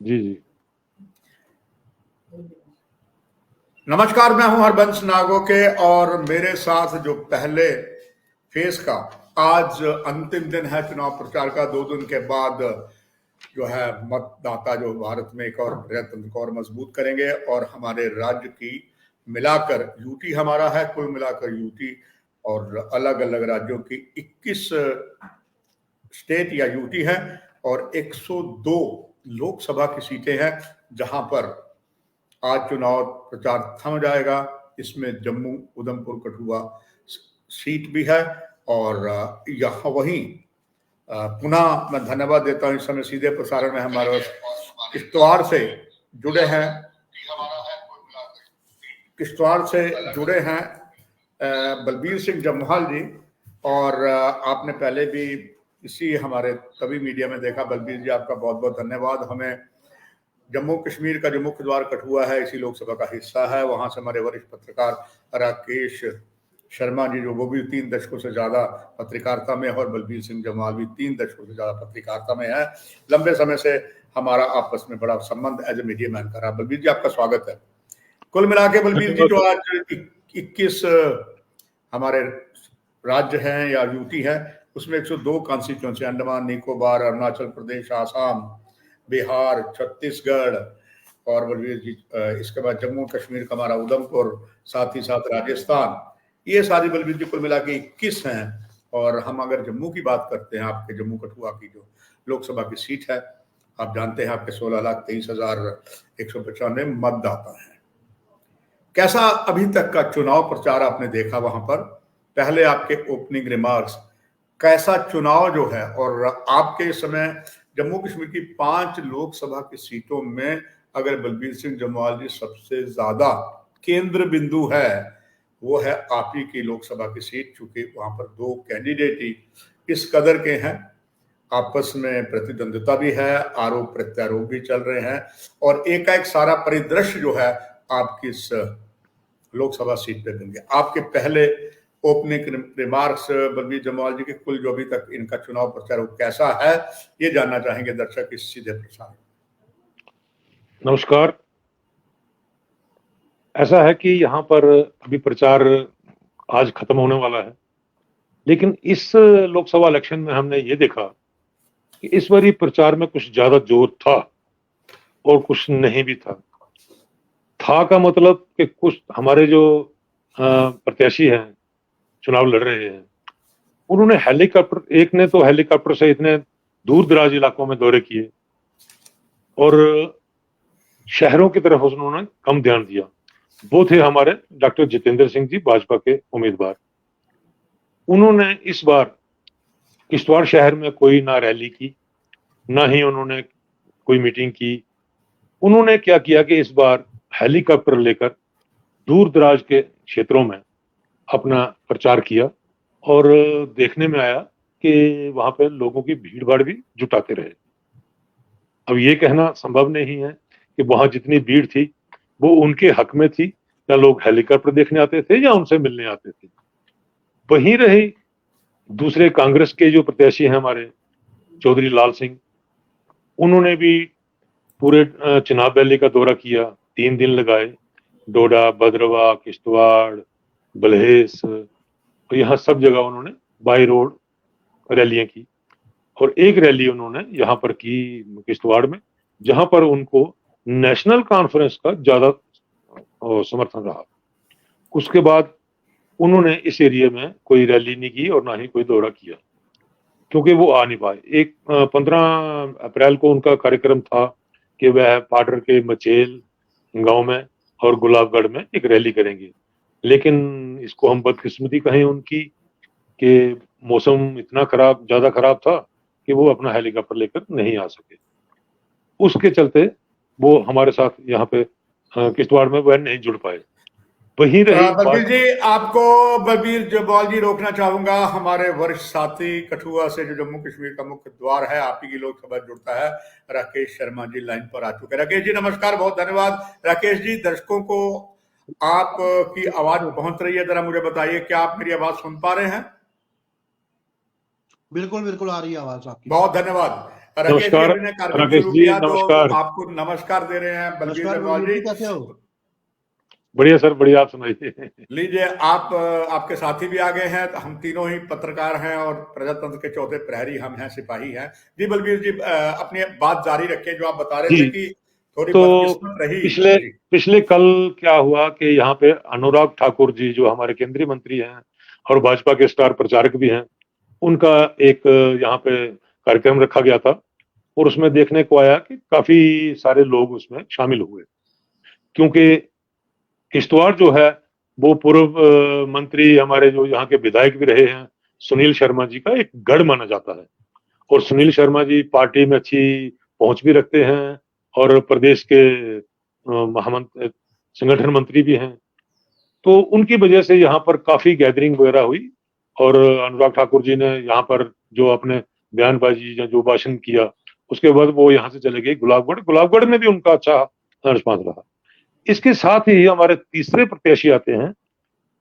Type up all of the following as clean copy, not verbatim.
जी जी। नमस्कार, मैं हूं हरबंश नागोके और मेरे साथ जो पहले फेज का आज अंतिम दिन है चुनाव प्रचार का, 2 दिन के बाद जो है मतदाता जो भारत में एक और प्रजातंत्र को और मजबूत करेंगे और हमारे राज्य की मिलाकर यूटी हमारा है, कुल मिलाकर यूटी और अलग अलग राज्यों की 21 स्टेट या यूटी है और 102 लोकसभा की सीटें हैं जहां पर आज चुनाव प्रचार थम जाएगा। इसमें जम्मू उधमपुर कठुआ सीट भी है और यहाँ वहीं पुनः मैं धन्यवाद देता हूँ। इस समय सीधे प्रसारण में हमारे किश्तवाड़ से जुड़े हैं बलबीर सिंह जम्वाल जी, और आपने पहले भी इसी हमारे तभी मीडिया में देखा। बलबीर जी, आपका बहुत बहुत धन्यवाद। हमें जम्मू कश्मीर का जो मुख्य द्वार कठुआ है इसी लोकसभा का हिस्सा है, वहां से हमारे वरिष्ठ पत्रकार राकेश शर्मा जी जो वो भी 3 दशकों से ज्यादा पत्रकारिता में है और बलबीर सिंह जम्वाल भी 3 दशकों से ज्यादा पत्रकारिता में है। लंबे समय से हमारा आपस में बड़ा संबंध एज ए मीडिया मैन का रहा। बलबीर जी, आपका स्वागत है। कुल मिला के बलबीर जी, जो आज 21 हमारे राज्य हैं या यूटी है उसमें 102 कॉन्स्टिट्यूंसी, अंडमान निकोबार, अरुणाचल प्रदेश, आसाम, बिहार, छत्तीसगढ़ और बलबीर जी इसके बाद जम्मू कश्मीर का हमारा उधमपुर, साथ ही साथ राजस्थान, ये सारी बलबीर जी कुल मिला के 21 हैं। और हम अगर जम्मू की बात करते हैं, आपके जम्मू कठुआ की जो लोकसभा की सीट है, आप जानते हैं आपके 16,23,195 मतदाता हैं। कैसा अभी तक का चुनाव प्रचार आपने देखा वहां पर? पहले आपके ओपनिंग रिमार्क्स, कैसा चुनाव जो है, और आपके इस समय जम्मू कश्मीर की 5 लोकसभा की सीटों में अगर बलबीर सिंह जम्वाल जी सबसे ज्यादा केंद्र बिंदु है, वो है आप ही की लोकसभा की सीट, चूंकि वहां पर 2 कैंडिडेट ही इस कदर के हैं, आपस में प्रतिद्वंद्विता भी है, आरोप प्रत्यारोप भी चल रहे हैं और एकाएक सारा परिदृश्य जो है आपकी इस लोकसभा सीट पे बन गया। आपके पहले ओपनिंग रिमार्क्स बलबीर जम्वाल जी के, कुल जो अभी तक इनका चुनाव प्रचार कैसा है, ये जानना चाहेंगे दर्शक इस सीधे प्रसारण। नमस्कार। ऐसा है कि यहाँ पर अभी प्रचार आज खत्म होने वाला है, लेकिन इस लोकसभा इलेक्शन में हमने ये देखा कि इस बारी प्रचार में कुछ ज्यादा जोर था और कुछ नहीं भी था। का मतलब कि कुछ हमारे जो प्रत्याशी हैं, चुनाव लड़ रहे हैं, उन्होंने हेलीकॉप्टर, एक ने तो हेलीकॉप्टर से इतने दूर दराज इलाकों में दौरे किए और शहरों की तरफ उन्होंने कम ध्यान दिया। वो थे हमारे डॉक्टर जितेंद्र सिंह जी, भाजपा के उम्मीदवार। उन्होंने इस बार किश्तवाड़ शहर में कोई ना रैली की, ना ही उन्होंने कोई मीटिंग की। उन्होंने क्या किया कि इस बार हेलीकॉप्टर लेकर दूर दराज के क्षेत्रों में अपना प्रचार किया और देखने में आया कि वहां पे लोगों की भीड़ भाड़ भी जुटाते रहे। अब ये कहना संभव नहीं है कि वहां जितनी भीड़ थी वो उनके हक में थी, या लोग हेलीकॉप्टर देखने आते थे या उनसे मिलने आते थे। वहीं रही दूसरे कांग्रेस के जो प्रत्याशी हैं हमारे चौधरी लाल सिंह, उन्होंने भी पूरे चिनाब वैली का दौरा किया, 3 दिन लगाए, डोडा, भद्रवा, किश्तवाड़, बलहेस, तो यहाँ सब जगह उन्होंने बाई रोड रैलियां की और एक रैली उन्होंने यहाँ पर की किश्तवाड़ में, जहां पर उनको नेशनल कॉन्फ्रेंस का ज्यादा समर्थन रहा। उसके बाद उन्होंने इस एरिया में कोई रैली नहीं की और ना ही कोई दौरा किया, क्योंकि वो आ नहीं पाए। 15 अप्रैल को उनका कार्यक्रम था कि वह पाडर के मचेल गांव में और गुलाबगढ़ में एक रैली करेंगे, लेकिन इसको हम बदकिस्मती कहें उनकी कि मौसम इतना ज्यादा खराब था कि वो अपना हेलीकॉप्टर लेकर नहीं आ सके। उसके चलते वो हमारे साथ यहाँ पे किश्तवाड़ में वह नहीं जुड़ पाए। वहीं रही बलबीर जी, आपको बलबीर जम्वाल जी रोकना चाहूंगा। हमारे वरिष्ठ साथी कठुआ से जो जम्मू कश्मीर का मुख्य द्वार है, आप ही की लोकसभा जुड़ता है, राकेश शर्मा जी लाइन पर आ चुके हैं। राकेश जी नमस्कार, बहुत धन्यवाद। राकेश जी, दर्शकों को आपकी आवाज पहुंच रही है, जरा मुझे बताइए क्या आप मेरी आवाज सुन पा रहे हैं? बिल्कुल बिल्कुल आ रही है आवाज आपकी। बहुत धन्यवाद। राकेश जी नमस्कार अभी ने कार्यक्रम राकेश शुरू जी, किया तो नमस्कार। आपको नमस्कार दे रहे हैं बलबीर नमस्कार जम्वाल बलबीर जी। जी, कैसे हो? बढ़िया सर, बढ़िया। आप सुनाइए। लीजिए, आप आपके साथी भी आ गए हैं, तो हम तीनों ही पत्रकार हैं और प्रजातंत्र के चौथे प्रहरी हम हैं, सिपाही हैं। जी बलबीर जी, अपनी बात जारी रखें। जो आप बता रहे थे जी, कि थोड़ी तो बदकिस्मत रही। पिछले जी पिछले कल क्या हुआ कि यहाँ पे अनुराग ठाकुर जी, जो हमारे केंद्रीय मंत्री हैं और भाजपा के स्टार प्रचारक भी हैं, उनका एक यहाँ पे कार्यक्रम रखा गया था और उसमें देखने को आया कि काफी सारे लोग उसमें शामिल हुए, क्योंकि किश्तवाड़ जो है वो पूर्व मंत्री हमारे जो यहाँ के विधायक भी रहे हैं सुनील शर्मा जी का एक गढ़ माना जाता है। और सुनील शर्मा जी पार्टी में अच्छी पहुंच भी रखते हैं और प्रदेश के महामंत्री, संगठन मंत्री भी हैं। तो उनकी वजह से यहाँ पर काफी गैदरिंग वगैरह हुई और अनुराग ठाकुर जी ने यहाँ पर जो अपने बयानबाजी या जो भाषण किया, उसके बाद वो यहाँ से चले गए गुलाबगढ़। गुलाबगढ़ में भी उनका अच्छा रिस्पॉन्स रहा। इसके साथ ही हमारे तीसरे प्रत्याशी आते हैं,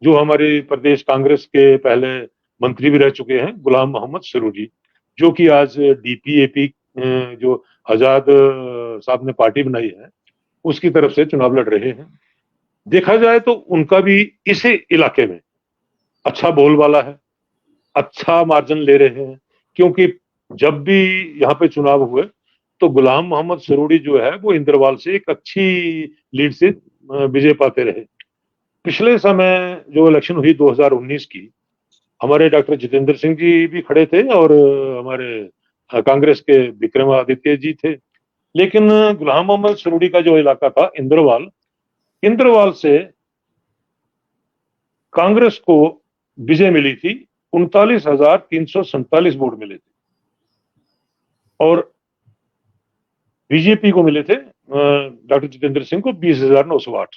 जो हमारे प्रदेश कांग्रेस के पहले मंत्री भी रह चुके हैं, गुलाम मोहम्मद सरूरी, जो कि आज डीपीएपी जो आजाद साहब ने पार्टी बनाई है, उसकी तरफ से चुनाव लड़ रहे हैं। देखा जाए तो उनका भी इसी इलाके में अच्छा बोलबाला है, अच्छा मार्जिन ले रहे हैं, क्योंकि जब भी यहाँ पे चुनाव हुए तो गुलाम मोहम्मद सरूरी जो है वो इंद्रवाल से एक अच्छी लीड से विजय पाते रहे। पिछले समय जो इलेक्शन हुई 2019 की, हमारे डॉक्टर जितेंद्र सिंह जी भी खड़े थे और हमारे कांग्रेस के विक्रमादित्य जी थे। लेकिन गुलाम मोहम्मद सरूरी का जो इलाका था इंद्रवाल, इंद्रवाल से कांग्रेस को विजय मिली थी, 39,347 वोट मिले थे और बीजेपी को मिले थे डॉक्टर जितेंद्र सिंह को 20,908।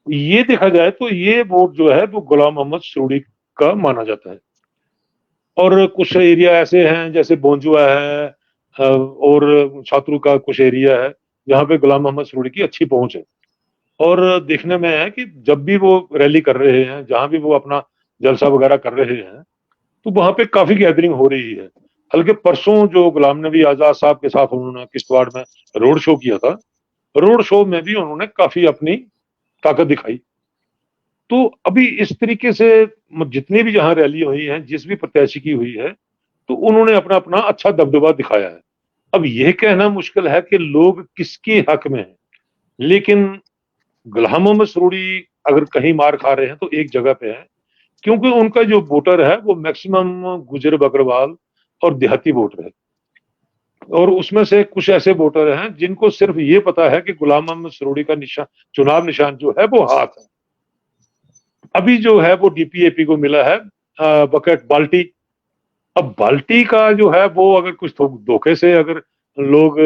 ये देखा जाए तो ये वोट जो है वो गुलाम मोहम्मद सरूरी का माना जाता है। और कुछ एरिया ऐसे हैं जैसे बोंजुआ है और छात्रू का कुछ एरिया है जहाँ पे गुलाम मोहम्मद सरूरी की अच्छी पहुंच है। और देखने में है कि जब भी वो रैली कर रहे हैं, जहां भी वो अपना जलसा वगैरह कर रहे हैं, तो वहां पे काफी गैदरिंग हो रही है। बल्कि परसों जो गुलाम नबी आजाद साहब के साथ उन्होंने किश्तवाड़ में रोड शो किया था, रोड शो में भी उन्होंने काफी अपनी ताकत दिखाई। तो अभी इस तरीके से जितनी भी जहां रैली हुई है, जिस भी प्रत्याशी की हुई है, तो उन्होंने अपना अपना अच्छा दबदबा दिखाया है। अब यह कहना मुश्किल है कि लोग किसके हक में हैं, लेकिन गुलाम मोहम्मद सरूरी अगर कहीं मार खा रहे हैं तो एक जगह पे है, क्योंकि उनका जो वोटर है वो मैक्सिमम गुजर बकरवाल और देहाती वोटर है। और उसमें से कुछ ऐसे वोटर हैं जिनको सिर्फ ये पता है कि गुलाम मोहम्मद सरूरी का निशान, चुनाव निशान जो है वो हाथ है। अभी जो है वो डीपीएपी को मिला है बकेट बाल्टी। अब बाल्टी का जो है वो अगर कुछ धोखे से अगर लोग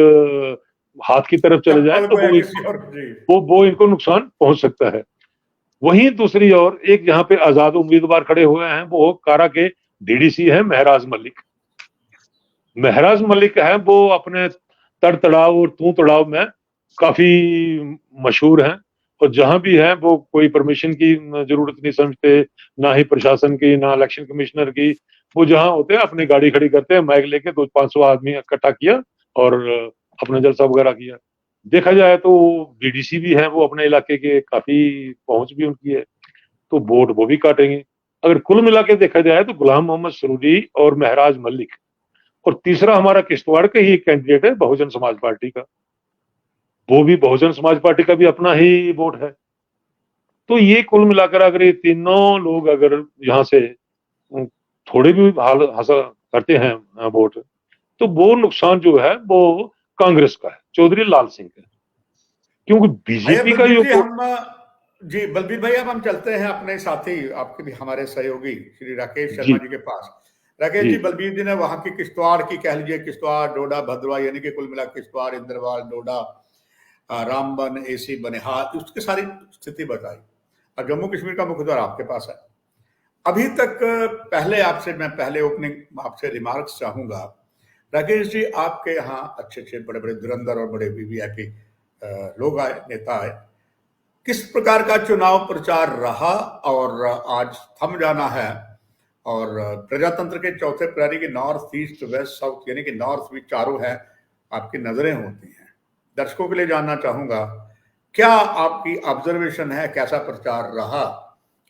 हाथ की तरफ चले जाए चप्पल तो को या किसी और जी वो इनको नुकसान पहुंच सकता है। वहीं दूसरी ओर एक यहाँ पे आजाद उम्मीदवार खड़े हुए हैं, वो कारा के डीडीसी है महराज मलिक। महराज मलिक है वो अपने तड़ तड़ाव और तू तड़ाव में काफी मशहूर हैं और जहां भी है वो कोई परमिशन की जरूरत नहीं समझते, ना ही प्रशासन की, ना इलेक्शन कमिश्नर की। वो जहां होते हैं अपनी गाड़ी खड़ी करते हैं, माइक लेके 200-500 आदमी इकट्ठा किया और अपना जलसा वगैरह किया। देखा जाए तो डीडीसी भी है वो अपने इलाके के, काफी पहुंच भी उनकी है, तो वोट वो भी काटेंगे। अगर कुल मिला के देखा जाए तो गुलाम मोहम्मद सरूरी और महराज मलिक, और तीसरा हमारा किश्तवाड़ का ही एक कैंडिडेट है बहुजन समाज पार्टी का, वो भी बहुजन समाज पार्टी का भी अपना ही वोट है। तो ये कुल मिलाकर अगर ये तीनों लोग अगर यहाँ से थोड़े भी हाल हासिल करते हैं वोट, तो वो नुकसान जो है वो कांग्रेस का है, चौधरी लाल सिंह का, क्योंकि भैया बीजेपी का बलबीर जो जी, हम जी बलबीर भाई, अब हम चलते हैं अपने साथी, आपके भी हमारे सहयोगी श्री राकेश शर्मा जी के पास। राकेश जी, बलबीर जी ने वहां की किश्तवाड़ की, कह लीजिए किश्तवाड़, डोडा, भद्रवा, यानी कि कुल मिला किश्तवाड़, इंद्रवाल, डोडा, रामबन, एसी, बनिहाल, उसकी सारी स्थिति बताई। और जम्मू कश्मीर का मुख्य द्वार आपके पास है। अभी तक मैं पहले ओपनिंग आपसे रिमार्क्स चाहूंगा। राकेश जी, आपके यहाँ अच्छे अच्छे बड़े बड़े धुरंधर और बड़े वीवीआईपी लोग आए, नेता आए। किस प्रकार का चुनाव प्रचार रहा और आज थम जाना है और प्रजातंत्र के चौथे प्रहरी के नॉर्थ ईस्ट वेस्ट साउथ यानी कि नॉर्थ भी चारों है आपकी नजरें होती हैं। दर्शकों के लिए जानना चाहूंगा, क्या आपकी ऑब्जर्वेशन है कैसा प्रचार रहा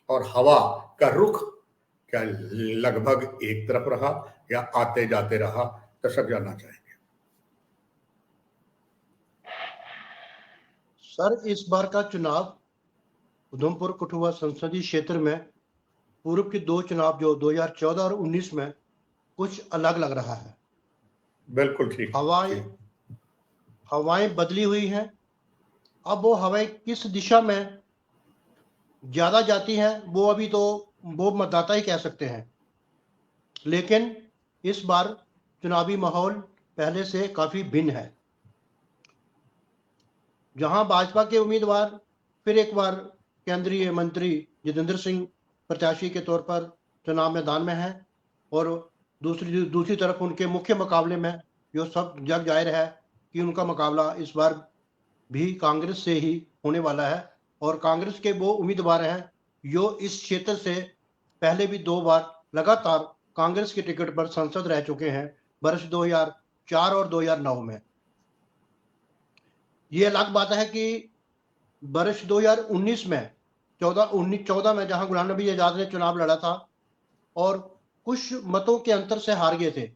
और हवा का रुख क्या लगभग एक तरफ रहा या आते जाते रहा? दर्शक जानना चाहेंगे। सर, इस बार का चुनाव उधमपुर कठुआ संसदीय क्षेत्र में पूर्व के दो चुनाव जो 2014 और 19 में कुछ अलग लग रहा है। बिल्कुल ठीक। हवाएं बदली हुई हैं। अब वो हवाएं किस दिशा में ज्यादा जाती हैं वो अभी तो वो मतदाता ही कह सकते हैं, लेकिन इस बार चुनावी माहौल पहले से काफी भिन्न है। जहां भाजपा के उम्मीदवार फिर एक बार केंद्रीय मंत्री जितेंद्र सिंह प्रत्याशी के तौर पर चुनाव मैदान में हैं और दूसरी तरफ उनके मुख्य मुकाबले में जो सब जग जाहिर है कि उनका मुकाबला इस बार भी कांग्रेस से ही होने वाला है। और कांग्रेस के वो उम्मीदवार हैं जो इस क्षेत्र से पहले भी 2 बार लगातार कांग्रेस के टिकट पर सांसद रह चुके हैं, वर्ष 2004 और 2009 में। ये अलग बात है कि वर्ष 2019 में 14 में जहां गुलाम नबी आजाद ने चुनाव लड़ा था और कुछ मतों के अंतर से हार गए थे।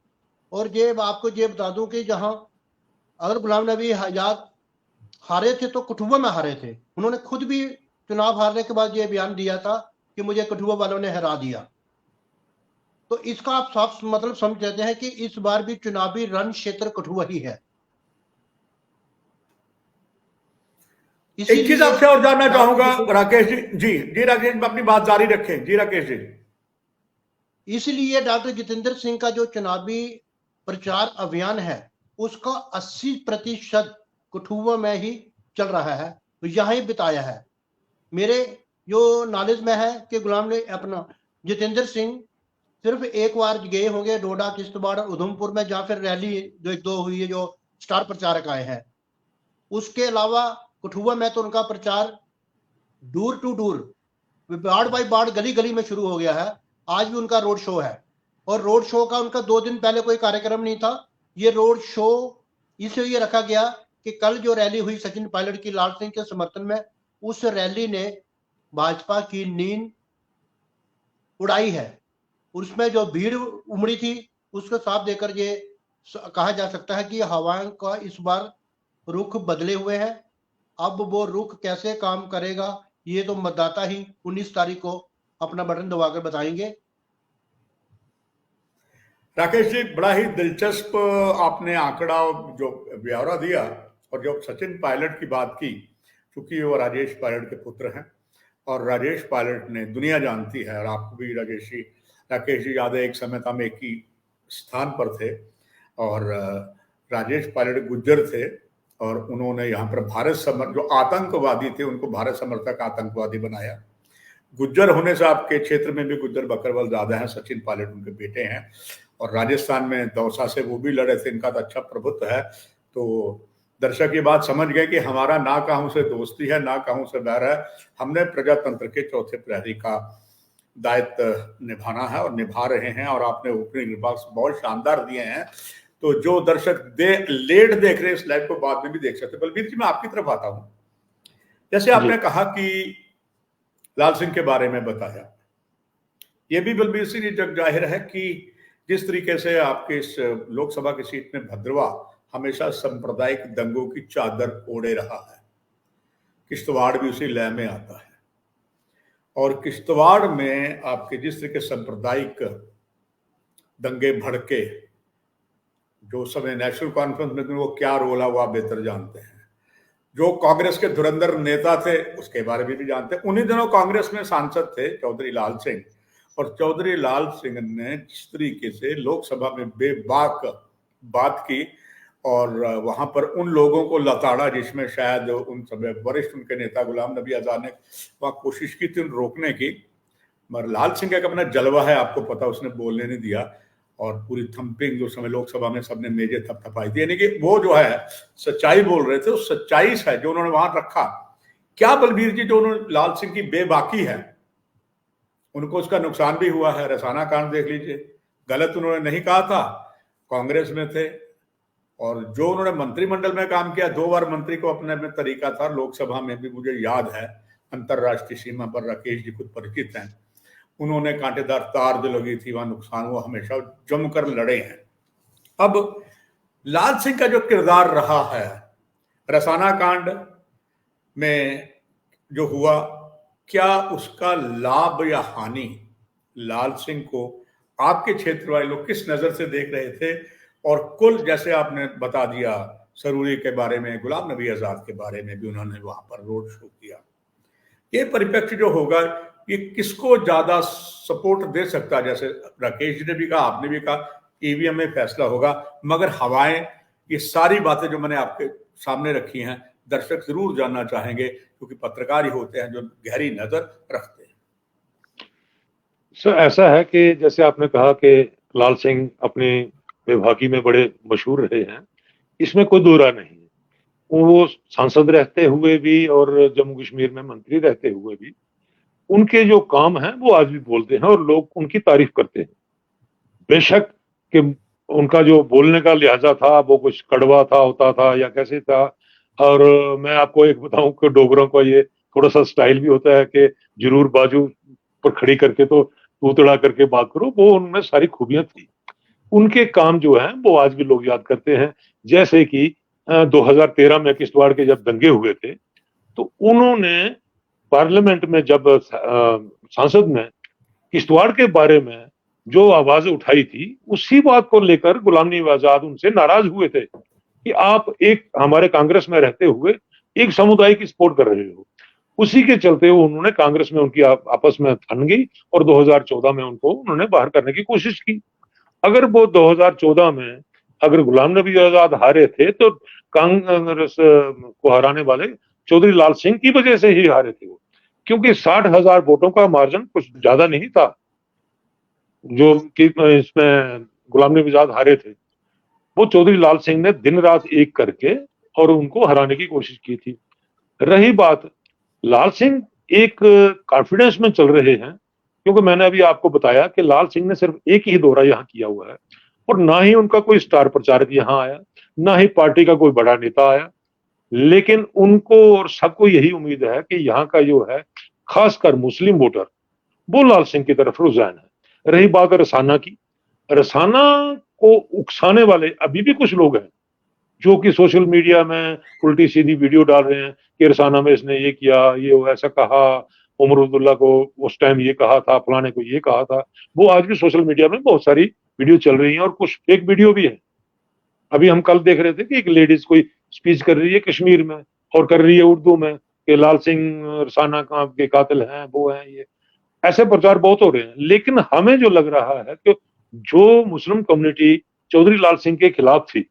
और ये आपको ये बता दूं कि जहां अगर गुलाम नबी आजाद हारे थे तो कठुआ में हारे थे। उन्होंने खुद भी चुनाव हारने के बाद ये बयान दिया था कि मुझे कठुआ वालों ने हरा दिया। तो इसका आप साफ मतलब समझ लेते हैं कि इस बार भी चुनावी रण क्षेत्र कठुआ ही है। एक चीज आपसे और जानना चाहूंगा राकेश जी। जी राकेश जी, अपनी बात जारी रखें। जी राकेश जी। इसलिए डॉक्टर जितेंद्र सिंह का जो चुनावी प्रचार अभियान है उसका 80% कठुआ में ही चल रहा है, तो यहाँ ही बिताया है। मेरे जो नॉलेज में है कि गुलाम ने अपना जितेंद्र सिंह सिर्फ एक बार गए होंगे डोडा, किश्तवाड़, उधमपुर में, जहाँ फिर रैली जो 1-2 हुई है जो स्टार प्रचारक आए हैं। उसके अलावा कठुआ में तो उनका प्रचार door to door, ward by ward, गली गली में शुरू हो गया है। आज भी उनका रोड शो है और रोड शो का उनका 2 दिन पहले कोई कार्यक्रम नहीं था। ये रोड शो इसलिए रखा गया कि कल जो रैली हुई सचिन पायलट की लाल सिंह के समर्थन में, उस रैली ने भाजपा की नींद उड़ाई है। उसमें जो भीड़ उमड़ी थी उसको साफ देकर ये कहा जा सकता है कि हवाओं का इस बार रुख बदले हुए हैं। अब वो रुख कैसे काम करेगा ये तो मतदाता ही 19 तारीख को अपना बटन दबाकर बताएंगे। राकेश जी, बड़ा ही दिलचस्प आपने आंकड़ा जो ब्यौरा दिया और जो सचिन पायलट की बात की, क्योंकि वो राजेश पायलट के पुत्र हैं और राजेश पायलट ने दुनिया जानती है और आपको भी राकेश जी याद है एक समय हम एक ही स्थान पर थे और राजेश पायलट गुज्जर थे और उन्होंने यहाँ पर जो आतंकवादी थे उनको भारत समर्थक आतंकवादी बनाया। गुज्जर होने से आपके क्षेत्र में भी गुज्जर बकरवाल ज्यादा है। सचिन पायलट उनके बेटे हैं और राजस्थान में दौसा से वो भी लड़े थे। इनका तो अच्छा प्रभुत्व है। तो दर्शक ये बात समझ गए कि हमारा ना कहूं से दोस्ती है ना कहूं से बैर है। हमने प्रजातंत्र के चौथे प्रहरी का दायित्व निभाना है और निभा रहे हैं और आपने ओपनिंग रिमार्क्स बहुत शानदार दिए हैं। तो जो दर्शक लेट देख रहे हैं इस लाइव को बाद में भी देख सकते। बलबीर जी, मैं आपकी तरफ आता हूं। जैसे आपने कहा कि लाल सिंह के बारे में बताया, ये भी बलबीर सिंह जी जग जाहिर है कि जिस तरीके से आपके इस लोकसभा की सीट में भद्रवा हमेशा सांप्रदायिक दंगों की चादर ओढ़े रहा है। किश्तवाड़ भी उसी लय में आता है और किश्तवाड़ में आपके जिस तरीके सांप्रदायिक दंगे भड़के, जो समय नेशनल कॉन्फ्रेंस में वो क्या रोल है वो आप बेहतर जानते हैं। जो कांग्रेस के धुरंधर नेता थे उसके बारे में भी जानते हैं। उन्हीं दिनों कांग्रेस में सांसद थे चौधरी लाल सिंह और चौधरी लाल सिंह ने जिस तरीके से लोकसभा में बेबाक बात की और वहां पर उन लोगों को लताड़ा जिसमें शायद उन समय वरिष्ठ उनके नेता गुलाम नबी आजाद ने वहां कोशिश की थी उन रोकने की, मगर लाल सिंह का अपना जलवा है, आपको पता, उसने बोलने नहीं दिया और पूरी थंपिंग जो समय लोकसभा में सबने मेजे थपथपाई थी। यानी कि वो जो है सच्चाई बोल रहे थे, उस सच्चाई है जो उन्होंने वहां रखा। क्या बलबीर जी जो उन्होंने लाल सिंह की बेबाकी है उनको उसका नुकसान भी हुआ है। रसाना कांड देख लीजिए, गलत उन्होंने नहीं कहा था, कांग्रेस में थे, और जो उन्होंने मंत्रिमंडल में काम किया, 2 बार मंत्री को अपने में तरीका था। लोकसभा में भी मुझे याद है, अंतरराष्ट्रीय सीमा पर राकेश जी खुद परिचित हैं, उन्होंने कांटेदार तार जो लगी थी वहां नुकसान हुआ, हमेशा जमकर लड़े हैं। अब लाल सिंह का जो किरदार रहा है रसाना कांड में जो हुआ, क्या उसका लाभ या हानि लाल सिंह को आपके क्षेत्र वाले लोग किस नजर से देख रहे थे? और कुल जैसे आपने बता दिया सरूरी के बारे में, गुलाम नबी आजाद के बारे में भी उन्होंने वहां पर रोड शो किया, ये परिप्रेक्ष्य जो होगा ये किसको ज्यादा सपोर्ट दे सकता है? जैसे राकेश जी ने भी कहा, आपने भी कहा, ईवीएम में फैसला होगा, मगर हवाएं, ये सारी बातें जो मैंने आपके सामने रखी हैं दर्शक जरूर जानना चाहेंगे, क्योंकि पत्रकार ही होते हैं जो गहरी नजर रखते हैं। सर ऐसा है कि जैसे आपने कहा कि लाल सिंह अपने विभागी में बड़े मशहूर रहे हैं, इसमें कोई दो राय नहीं है। वो सांसद रहते हुए भी और जम्मू कश्मीर में मंत्री रहते हुए भी उनके जो काम हैं वो आज भी बोलते हैं और लोग उनकी तारीफ करते हैं। बेशक कि उनका जो बोलने का लिहाजा था वो कुछ कड़वा था, होता था या कैसे था। और मैं आपको एक बताऊं कि डोगरों का ये थोड़ा सा स्टाइल भी होता है कि जरूर बाजू पर खड़ी करके तो तूतड़ा करके बात करो, वो उनमें सारी खूबियां थी। उनके काम जो है वो आज भी लोग याद करते हैं। जैसे कि 2013 में किश्तवाड़ के जब दंगे हुए थे तो उन्होंने पार्लियामेंट में जब सांसद में किश्तवाड़ के बारे में जो आवाज उठाई थी, उसी बात को लेकर गुलाम नबी आजाद उनसे नाराज हुए थे कि आप एक हमारे कांग्रेस में रहते हुए एक समुदाय की सपोर्ट कर रहे हो। उसी के चलते उन्होंने कांग्रेस में उनकी आपस में ठन गई और 2014 में उनको उन्होंने बाहर करने की कोशिश की। अगर वो 2014 में अगर गुलाम नबी आजाद हारे थे तो कांग्रेस को हराने वाले चौधरी लाल सिंह की वजह से ही हारे थे वो, क्योंकि 60,000 वोटों का मार्जिन कुछ ज्यादा नहीं था जो कि इसमें गुलाम नबी आजाद हारे थे। वो चौधरी लाल सिंह ने दिन रात एक करके और उनको हराने की कोशिश की थी। रही बात लाल सिंह एक कॉन्फिडेंस में चल रहे हैं, क्योंकि मैंने अभी आपको बताया कि लाल सिंह ने सिर्फ एक ही दौरा यहाँ किया हुआ है और ना ही उनका कोई स्टार प्रचारक यहाँ आया, ना ही पार्टी का कोई बड़ा नेता आया। लेकिन उनको और सबको यही उम्मीद है कि यहाँ का जो है खासकर मुस्लिम वोटर वो लाल सिंह की तरफ रुझान है। रही बात रसाना की, रसाना को उकसाने वाले अभी भी कुछ लोग हैं जो कि सोशल मीडिया में उल्टी सीधी वीडियो डाल रहे हैं कि रसाना में इसने ये किया, ये ऐसा कहा, उमर अब्दुल्ला को उस टाइम ये कहा था, फलाने को ये कहा था। वो आज भी सोशल मीडिया में बहुत सारी वीडियो चल रही हैं और कुछ फेक वीडियो भी है। अभी हम कल देख रहे थे कि एक लेडीज कोई स्पीच कर रही है कश्मीर में और कर रही है उर्दू में कि लाल सिंह रसाना के कातिल हैं, वो हैं, ये ऐसे प्रचार बहुत हो रहे हैं। लेकिन हमें जो लग रहा है कि जो मुस्लिम कम्युनिटी चौधरी लाल सिंह के खिलाफ थी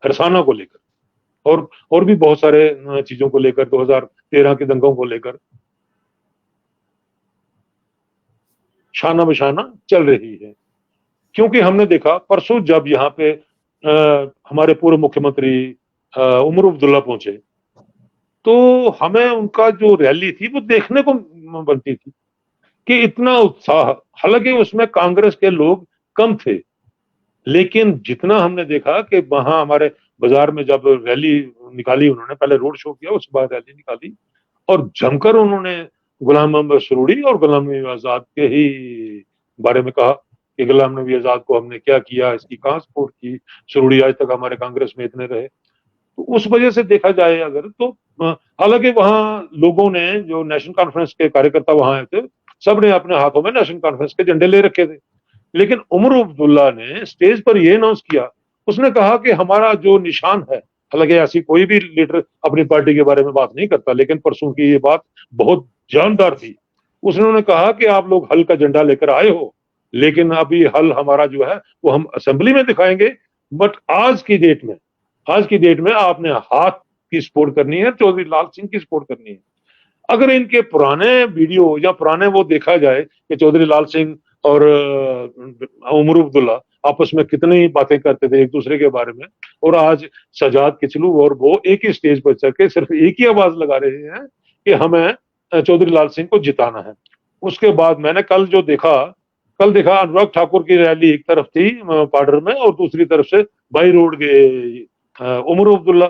रसाना को लेकर और भी बहुत सारे चीजों को लेकर, 2013 के दंगों को लेकर शाना बशाना चल रही है। क्योंकि हमने देखा परसों जब यहाँ पे हमारे पूर्व मुख्यमंत्री उमर अब्दुल्ला पहुंचे तो हमें उनका जो रैली थी वो देखने को बनती थी कि इतना उत्साह, हालांकि उसमें कांग्रेस के लोग कम थे, लेकिन जितना हमने देखा कि वहां हमारे बाजार में जब रैली निकाली उन्होंने, पहले रोड शो किया उसके बाद रैली निकाली और जमकर उन्होंने गुलाम मोहम्मद सरूरी और गुलाम नबी आजाद के ही बारे में कहा कि गुलाम नबी आजाद को हमने क्या किया, इसकी कहां सपोर्ट की, सरूरी आज तक हमारे कांग्रेस में इतने रहे। तो उस वजह से देखा जाए अगर तो हालांकि वहां लोगों ने, जो नेशनल कॉन्फ्रेंस के कार्यकर्ता वहां आए थे, सबने अपने हाथों में नेशनल कॉन्फ्रेंस के झंडे ले रखे थे। लेकिन उमर अब्दुल्ला ने स्टेज पर यह अनाउंस किया, उसने कहा कि हमारा जो निशान है, हालांकि ऐसी कोई भी लीडर अपनी पार्टी के बारे में बात नहीं करता, लेकिन परसों की ये बात बहुत जानदार थी। उसने कहा कि आप लोग हल का झंडा लेकर आए हो, लेकिन अभी हल हमारा जो है वो हम असेंबली में दिखाएंगे, बट आज की डेट में आपने हाथ की सपोर्ट करनी है, चौधरी लाल सिंह की सपोर्ट करनी है। अगर इनके पुराने वीडियो या पुराने वो देखा जाए कि चौधरी लाल सिंह और उमर अब्दुल्ला आपस में कितनी बातें करते थे एक दूसरे के बारे में, और आज सजाद किचलू और वो एक ही स्टेज पर चल के सिर्फ एक ही आवाज लगा रहे हैं कि हमें चौधरी लाल सिंह को जिताना है, उसके बाद मैंने कल देखा अनुराग ठाकुर की रैली एक तरफ थी पाडर में, और दूसरी तरफ से बाई रोड गए उमर अब्दुल्ला।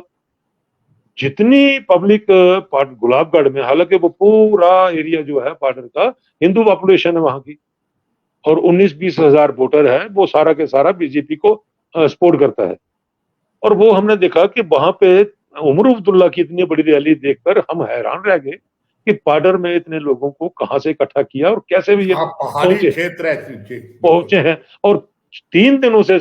जितनी पब्लिक गुलाबगढ़ में, हालांकि वो पूरा एरिया जो है पाडर का हिंदू पॉपुलेशन है वहां की, और 19-20 हजार वोटर है, वो सारा के सारा बीजेपी को सपोर्ट करता है। और वो हमने देखा कि वहां पे उमर अब्दुल्ला की इतनी बड़ी रैली देखकर हम हैरान रह गए कि पाडर में इतने लोगों को कहां से इकट्ठा किया और कैसे भी ये हाँ, पहाड़ी पहुंचे क्षेत्र है जी, पहुंचे हैं। और 3 दिनों से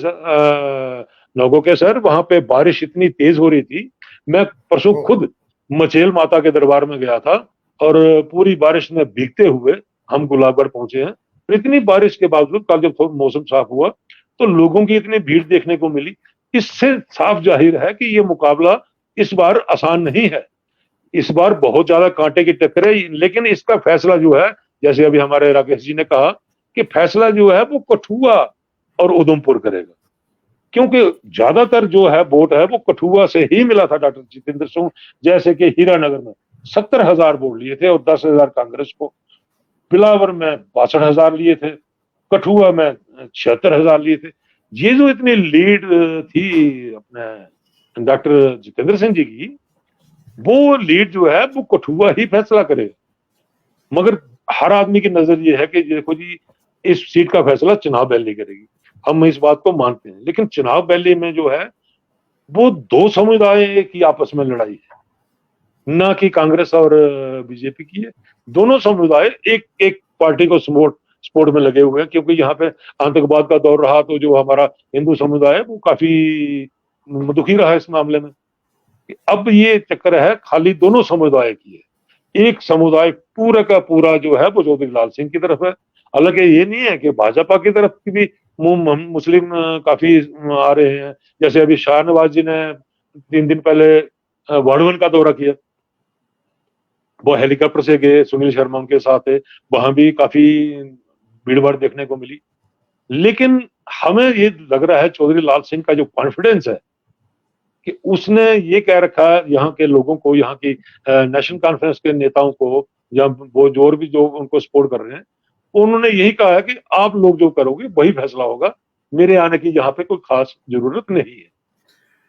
लोगों के सर वहां पे बारिश इतनी तेज हो रही थी। मैं परसों ओ, खुद मचेल माता के दरबार में गया था, और पूरी बारिश में भीगते हुए हम गुलाबगढ़ पहुंचे हैं। तो इतनी बारिश के बावजूद कल जब मौसम साफ हुआ तो लोगों की इतनी भीड़ देखने को मिली। इससे साफ जाहिर है कि ये मुकाबला इस बार आसान नहीं है। इस बार बहुत ज्यादा कांटे की टक्कर है, लेकिन इसका फैसला जो है, जैसे अभी हमारे राकेश जी ने कहा कि फैसला जो है वो कठुआ और उधमपुर करेगा, क्योंकि ज्यादातर जो है वोट है वो कठुआ से ही मिला था डॉक्टर जितेंद्र सिंह। जैसे कि हीरानगर में 70,000 वोट लिए थे और 10,000 कांग्रेस को, बिलावर में 62,000 लिए थे, कठुआ में 76,000 लिए थे। ये जो इतनी लीड थी अपने डॉक्टर जितेंद्र सिंह जी की, वो लीड जो है वो कठुआ ही फैसला करेगा। मगर हर आदमी की नजर ये है कि देखो जी, इस सीट का फैसला चुनाव वैली करेगी, हम इस बात को मानते हैं। लेकिन चुनाव वैली में जो है वो 2 समुदाय की आपस में लड़ाई है, ना कि कांग्रेस और बीजेपी की है। दोनों समुदाय एक एक पार्टी को सपोर्ट में लगे हुए हैं, क्योंकि यहाँ पे आतंकवाद का दौर रहा तो जो हमारा हिंदू समुदाय है वो काफी दुखी रहा इस मामले में। अब ये चक्कर है खाली दोनों समुदाय की है। एक समुदाय पूरा का पूरा जो है वो चौधरी लाल सिंह की तरफ है। हालांकि ये नहीं है कि भाजपा की तरफ की भी मुस्लिम काफी आ रहे हैं। जैसे अभी शाहनवाज जी ने 3 दिन पहले वर्धमान का दौरा किया, वो हेलीकॉप्टर से गए, सुनील शर्मा उनके साथ है, वहां भी काफी भीड़ भाड़ देखने को मिली। लेकिन हमें ये लग रहा है चौधरी लाल सिंह का जो कॉन्फिडेंस है कि उसने ये कह रखा है यहाँ के लोगों को, यहाँ की नेशनल कॉन्फ्रेंस के नेताओं को, या वो जो और भी जो उनको सपोर्ट कर रहे हैं, उन्होंने यही कहा है कि आप लोग जो करोगे वही फैसला होगा, मेरे आने की यहाँ पे कोई खास जरूरत नहीं है।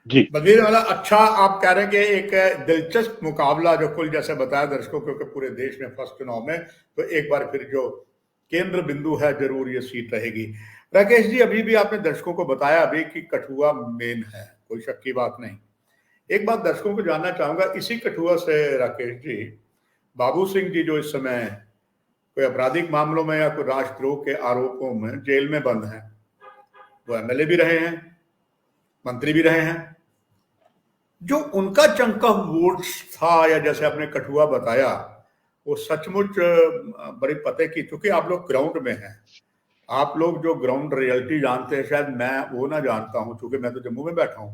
जी बलबीर वाला, अच्छा आप कह रहे हैं कि एक दिलचस्प मुकाबला जो कुल जैसे बताया दर्शकों, क्योंकि पूरे देश में फर्स्ट चुनाव में तो एक बार फिर जो केंद्र बिंदु है जरूर ये सीट रहेगी। राकेश जी, अभी भी आपने दर्शकों को बताया अभी कि कठुआ मेन है, कोई शक की बात नहीं। एक बात दर्शकों को जानना चाहूंगा इसी कठुआ से, राकेश जी, बाबू सिंह जी जो इस समय कोई आपराधिक मामलों में या कोई राष्ट्रद्रोह के आरोपों में जेल में बंद हैं, वो एमएलए भी रहे हैं, मंत्री भी रहे हैं, जो उनका चंक ऑफ वोट्स था, या जैसे आपने कठुआ बताया, वो सचमुच बड़ी पते की, क्योंकि आप लोग ग्राउंड में हैं, आप लोग जो ग्राउंड रियलिटी जानते हैं, शायद मैं वो ना जानता हूं क्योंकि मैं तो जम्मू में बैठा हूं।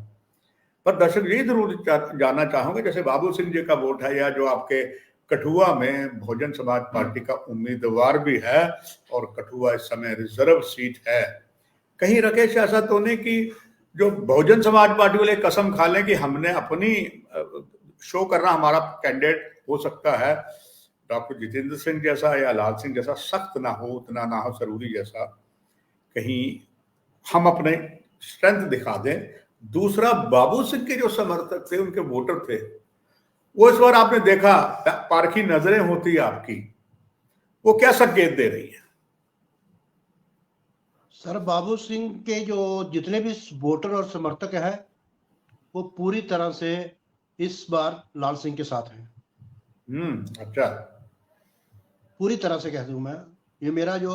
पर दर्शक ये जरूर जानना चाहूंगा, जैसे बाबू सिंह जी का वोट है, या जो आपके कठुआ में बहुजन समाज पार्टी का उम्मीदवार भी है और कठुआ इस समय रिजर्व सीट है, कहीं राकेश ऐसा तो नहीं कि जो बहुजन समाज पार्टी वाले कसम खा लें कि हमने अपनी शो करना, हमारा कैंडिडेट हो सकता है डॉक्टर जितेंद्र सिंह जैसा या लाल सिंह जैसा सख्त ना हो, उतना ना हो जरूरी जैसा, कहीं हम अपने स्ट्रेंथ दिखा दें। दूसरा, बाबू सिंह के जो समर्थक थे, उनके वोटर थे, वो इस बार आपने देखा पारखी नजरें होती है आपकी, वो क्या संकेत दे रही है? सर, बाबू सिंह के जो जितने भी वोटर और समर्थक हैं वो पूरी तरह से इस बार लाल सिंह के साथ हैं। अच्छा, पूरी तरह से कह दूं मैं, ये मेरा जो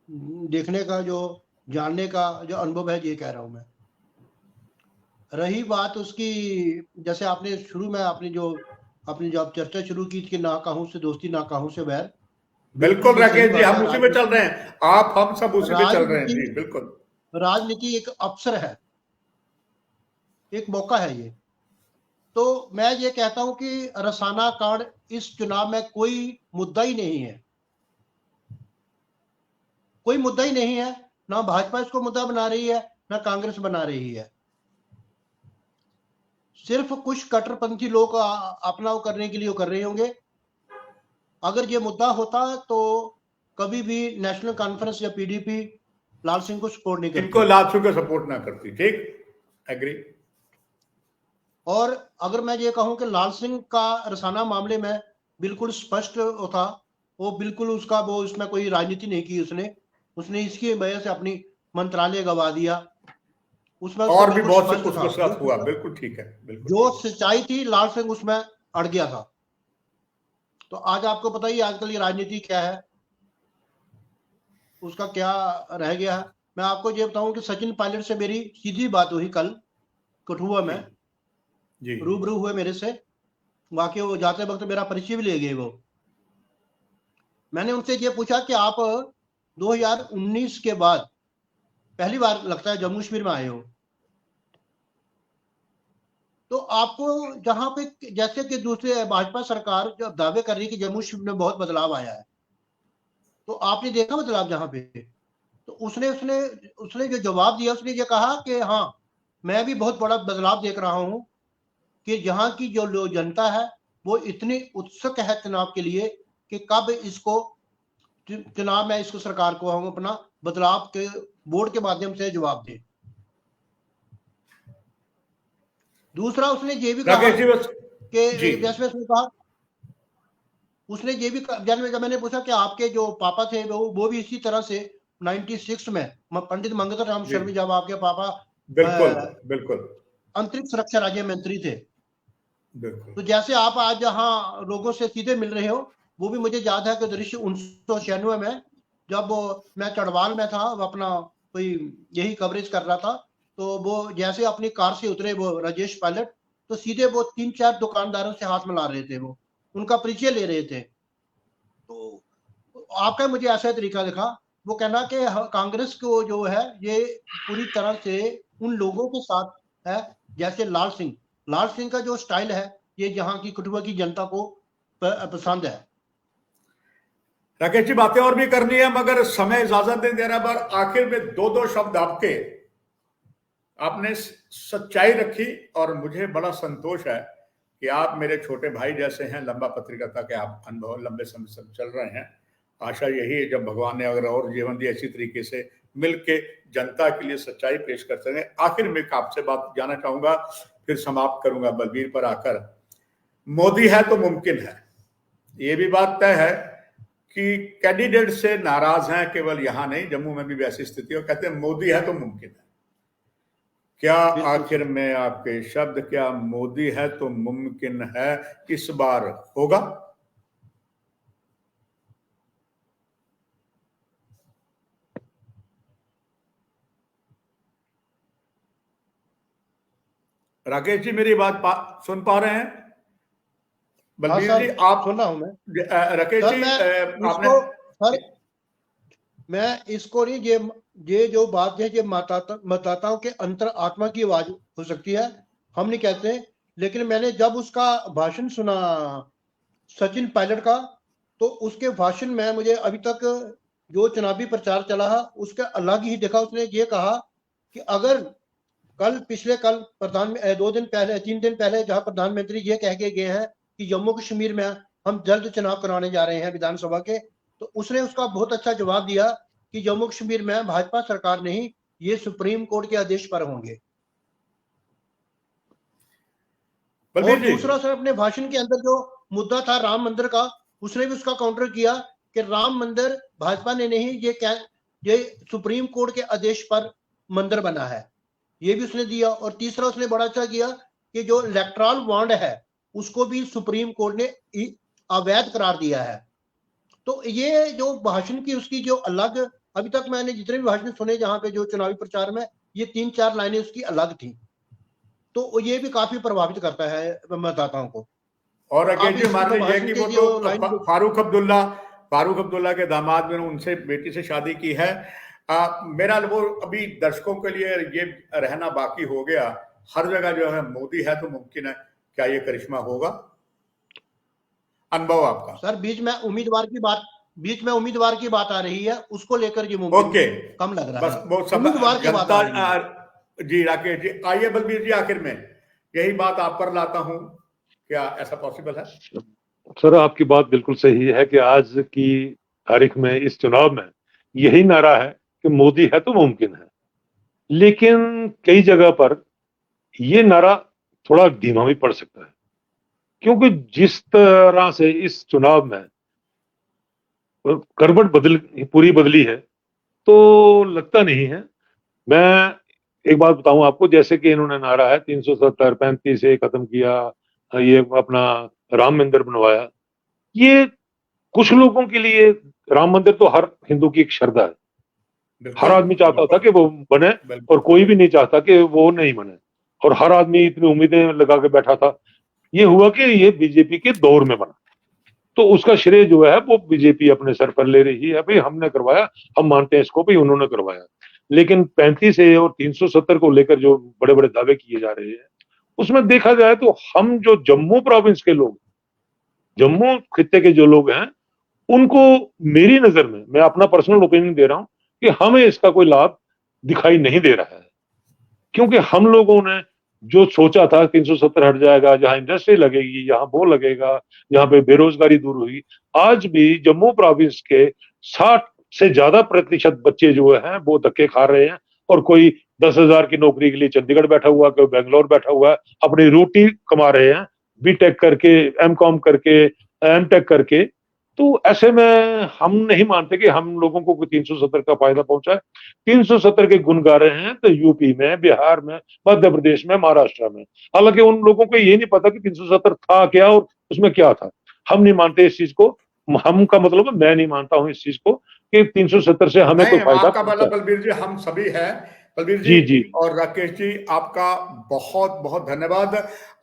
देखने का, जो जानने का जो अनुभव है, ये कह रहा हूं मैं। रही बात उसकी, जैसे आपने शुरू में अपनी जो आप चर्चा शुरू की कि ना कहूं से दोस्ती ना कहूं से बैर, बिल्कुल ये सही राकेश जी, बात हम है। उसी में चल रहे हैं, हम सब उसी में चल रहे हैं जी, बिल्कुल। राजनीति एक अवसर है, एक मौका है ये। तो मैं ये कहता हूं कि रसाना कांड इस चुनाव में कोई मुद्दा ही नहीं है, कोई मुद्दा ही नहीं है। ना भाजपा इसको मुद्दा बना रही है, ना कांग्रेस बना रही है। सिर्फ कुछ कट्टरपंथी लोग अपना करने के लिए कर रहे होंगे, अगर ये मुद्दा होता तो कभी भी नेशनल कॉन्फ्रेंस या पीडीपी लाल सिंह को सपोर्ट नहीं करती, इनको लाल सिंह को सपोर्ट ना करती। ठीक, एग्री। और अगर मैं ये कहूं कि लाल सिंह का रसाना मामले में बिल्कुल स्पष्ट था, वो बिल्कुल उसका वो इसमें कोई राजनीति नहीं की उसने इसकी वजह से अपनी मंत्रालय गवा दिया, उसमें और भी बहुत से स्पष्ट कुछ था। उसके साथ हुआ, बिल्कुल ठीक है, बिल्कुल जो ठीक। सच्चाई थी लाल सिंह उसमें अड़ गया था। तो आज आपको पता ही आजकल ये राजनीति क्या है, उसका क्या रह गया है। मैं आपको ये बताऊं कि सचिन पायलट से मेरी सीधी बात हुई कल कठुआ में, जी रूबरू हुए मेरे से, वाकई वो जाते वक्त मेरा परिचय भी ले गए वो। मैंने उनसे ये पूछा कि आप 2019 के बाद पहली बार लगता है जम्मू कश्मीर में आए हो, तो आपको जहां पे जैसे कि दूसरे भाजपा सरकार जब दावे कर रही है कि जम्मू कश्मीर में बहुत बदलाव आया है, तो आपने देखा बदलाव जहां पे? तो उसने उसने उसने जो जवाब दिया, उसने ये कहा कि हाँ मैं भी बहुत बड़ा बदलाव देख रहा हूं कि यहाँ की जो जनता है वो इतनी उत्सुक है चुनाव के लिए कि कब इसको चुनाव में इसको सरकार को हम अपना बदलाव के वोट के माध्यम से जवाब दें। दूसरा उसने ये भी कहा राकेश जी बस कि जैसे उसने कहा, उसने ये भी जब मैंने पूछा कि आपके जो पापा थे वो भी इसी तरह से 96 में पंडित मंगत राम शर्मा, जब आपके पापा बिल्कुल बिल्कुल अंतरिक्ष सुरक्षा राज्य मंत्री थे, बिल्कुल। तो जैसे आप आज जहाँ लोगों से सीधे मिल रहे हो, वो भी मुझे याद है कि दृश्य 1996 में जब मैं चढ़वाल में था, अपना कोई यही कवरेज कर रहा था, तो वो जैसे अपनी कार से उतरे वो राजेश पायलट, तो सीधे वो 3-4 दुकानदारों से हाथ मिला रहे थे, वो उनका परिचय ले रहे थे। तो आपका मुझे ऐसा तरीका दिखा, वो कहना कि कांग्रेस को जो है ये पूरी तरह से उन लोगों के साथ है जैसे लाल सिंह का जो स्टाइल है ये यहाँ की कठुआ की जनता को पसंद है। राकेश जी बातें और भी करनी है मगर समय इजाजत नहीं दे रहा, पर आखिर में दो शब्द आपने सच्चाई रखी और मुझे बड़ा संतोष है कि आप मेरे छोटे भाई जैसे हैं, लंबा पत्रिका के आप अनुभव लंबे समय से चल रहे हैं। आशा यही है जब भगवान ने अगर और जीवन दिया इसी तरीके से मिलके जनता के लिए सच्चाई पेश कर सकें। आखिर में आपसे बात जानना चाहूंगा, फिर समाप्त करूंगा बलबीर पर आकर। मोदी है तो मुमकिन है, ये भी बात तय है कि कैंडिडेट से नाराज हैं, केवल यहां नहीं जम्मू में भी वैसी स्थिति है, कहते हैं मोदी है तो मुमकिन है। क्या आखिर में आपके शब्द, क्या मोदी है तो मुमकिन है इस बार होगा? राकेश जी मेरी बात सुन पा रहे हैं? बलबीर जी आप सुन रहा हूं मैं। राकेश जी आपने सर मैं इसको नहीं, ये जो बात है ये मतदाताओं के अंतर आत्मा की आवाज हो सकती है, हम नहीं कहते, लेकिन मैंने जब उसका भाषण सुना सचिन पायलट का, तो उसके भाषण में मुझे अभी तक जो चुनावी प्रचार चला है उसका अलग ही देखा। उसने ये कहा कि अगर कल 2 दिन पहले 3 दिन पहले जहां प्रधानमंत्री ये कह के गए हैं कि जम्मू कश्मीर में हम जल्द चुनाव कराने जा रहे हैं विधानसभा के, तो उसने उसका बहुत अच्छा जवाब दिया कि जम्मू कश्मीर में भाजपा सरकार नहीं, ये सुप्रीम कोर्ट के आदेश पर होंगे। और दूसरा सर अपने भाषण के अंदर जो मुद्दा था राम मंदिर का, उसने भी उसका काउंटर किया कि राम मंदिर भाजपा ने नहीं, ये सुप्रीम कोर्ट के आदेश पर मंदिर बना है, ये भी उसने दिया। और तीसरा उसने बड़ा अच्छा किया कि जो इलेक्टोरल बॉन्ड है उसको भी सुप्रीम कोर्ट ने अवैध करार दिया है। तो ये जो भाषण की उसकी जो अलग, अभी तक मैंने जितने भी भाषण सुने जहां पे जो चुनावी प्रचार में, ये 3-4 लाइनें उसकी अलग थी, तो ये भी काफी प्रभावित करता है मतदाताओं को। और राकेश जी मान लीजिए कि वो तो फारूक अब्दुल्ला के दामाद में उनसे बेटी से शादी की है। मेरा वो अभी दर्शकों के लिए ये रहना बाकी हो गया, हर जगह जो है मोदी है तो मुमकिन है, क्या ये करिश्मा होगा? अनुभव आपका। सर बीच में उम्मीदवार की बात आ रही है, उसको लेकर ये मुमकिन कम लग रहा है। बस उम्मीदवार की बात आ रही है। जी राकेश जी आइए बलबीर जी, आखिर में यही बात आप पर लाता हूं, क्या ऐसा पॉसिबल है? सर, आपकी बात बिल्कुल सही है कि आज की तारीख में इस चुनाव में यही नारा है कि मोदी है तो मुमकिन है। लेकिन कई जगह पर ये नारा थोड़ा धीमा भी पड़ सकता है, क्योंकि जिस तरह से इस चुनाव में करवट पूरी बदली है, तो लगता नहीं है। मैं एक बात बताऊं आपको, जैसे कि इन्होंने नारा है 370 35 से खत्म किया, ये अपना राम मंदिर बनवाया। ये कुछ लोगों के लिए राम मंदिर तो हर हिंदू की एक श्रद्धा है। हर बिल्कुल आदमी चाहता था कि वो बने, बिल्कुल और कोई भी नहीं चाहता कि वो नहीं बने, और हर आदमी इतनी उम्मीदें लगा के बैठा था। ये हुआ कि ये बीजेपी के दौर में बना, तो उसका श्रेय जो है वो बीजेपी अपने सर पर ले रही है। भाई हमने करवाया, हम मानते हैं इसको, भाई उन्होंने करवाया। लेकिन 35 है और 370 को लेकर जो बड़े बड़े दावे किए जा रहे हैं, उसमें देखा जाए तो हम जो जम्मू प्रोविंस के लोग, जम्मू खित्ते के जो लोग हैं, उनको, मेरी नजर में, मैं अपना पर्सनल ओपिनियन दे रहा हूं कि हमें इसका कोई लाभ दिखाई नहीं दे रहा है। क्योंकि हम लोगों ने जो सोचा था 370 हट जाएगा, जहां इंडस्ट्री लगेगी, यहाँ वो लगेगा, यहाँ पे बेरोजगारी दूर हुई, आज भी जम्मू प्रोविंस के 60 से ज्यादा प्रतिशत बच्चे जो हैं वो धक्के खा रहे हैं। और कोई 10,000 की नौकरी के लिए चंडीगढ़ बैठा हुआ, कोई बेंगलोर बैठा हुआ है, अपनी रोटी कमा रहे हैं, बीटेक करके, एमकॉम करके, एमटेक करके। तो ऐसे में हम नहीं मानते कि हम लोगों को कोई 370 का फायदा पहुंचा है। 370 के गुण गा रहे हैं तो यूपी में, बिहार में, मध्य प्रदेश में, महाराष्ट्र में। हालांकि उन लोगों को ये नहीं पता कि 370 था क्या और उसमें क्या था। हम नहीं मानते इस चीज को। हम का मतलब है, मैं नहीं मानता हूं इस चीज को कि 370 से हमें कोई नहीं, फायदा आपका पहुंचा। वाला बलबीर जी हम सभी हैं। बलबीर जी जी जी। और राकेश जी, आपका बहुत बहुत धन्यवाद।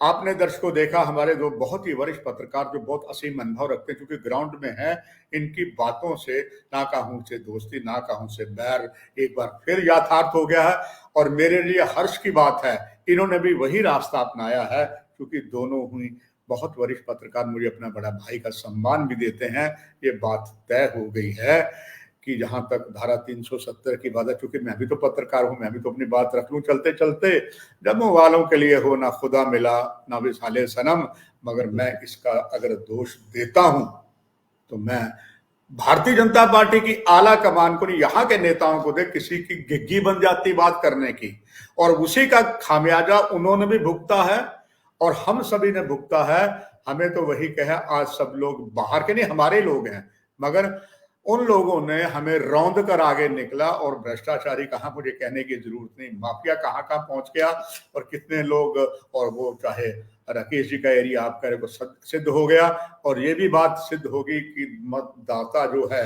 आपने दर्शकों को देखा, हमारे दो बहुत ही वरिष्ठ पत्रकार जो बहुत असीम अनुभव रखते हैं, क्योंकि ग्राउंड में है, इनकी बातों से ना कहूं से दोस्ती, ना कहूं से बैर एक बार फिर यथार्थ हो गया है। और मेरे लिए हर्ष की बात है, इन्होंने भी वही रास्ता अपनाया है, क्योंकि दोनों ही बहुत वरिष्ठ पत्रकार मुझे अपना बड़ा भाई का सम्मान भी देते हैं। ये बात तय हो गई है कि जहां तक धारा 370 की बात है, क्योंकि मैं भी तो पत्रकार हूं, मैं भी तो अपनी बात रख लूं चलते चलते। जम्मू वालों के लिए हो ना खुदा मिला ना विसाले सनम, मगर मैं इसका अगर दोष देता हूं तो मैं भारतीय जनता पार्टी की आला कमान को नहीं, यहाँ के नेताओं को दे, किसी की गिग्गी बन जाती बात करने की, और उसी का खामियाजा उन्होंने भी भुगता है और हम सभी ने भुगता है। हमें तो वही कहे, आज सब लोग बाहर के नहीं, हमारे लोग हैं, मगर उन लोगों ने हमें रौंद कर आगे निकला। और भ्रष्टाचारी कहाँ, मुझे कहने की जरूरत नहीं, माफिया कहाँ कहाँ पहुंच गया और कितने लोग, और वो चाहे राकेश जी का एरिया आप कह रहे को सिद्ध हो गया। और ये भी बात सिद्ध होगी कि मतदाता जो है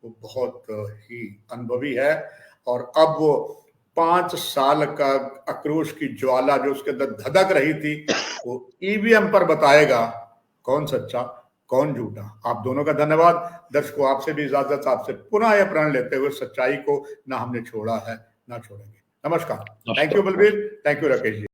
वो बहुत ही अनुभवी है, और अब वो 5 साल का आक्रोश की ज्वाला जो उसके अंदर धधक रही थी, वो ईवीएम पर बताएगा कौन सच्चा कौन झूठा। आप दोनों का धन्यवाद। दर्शकों, आपसे भी इजाजत, आपसे पुनः यह प्रण लेते हुए, सच्चाई को ना हमने छोड़ा है ना छोड़ेंगे। नमस्कार। Thank you Balbir, thank you Rakesh ji.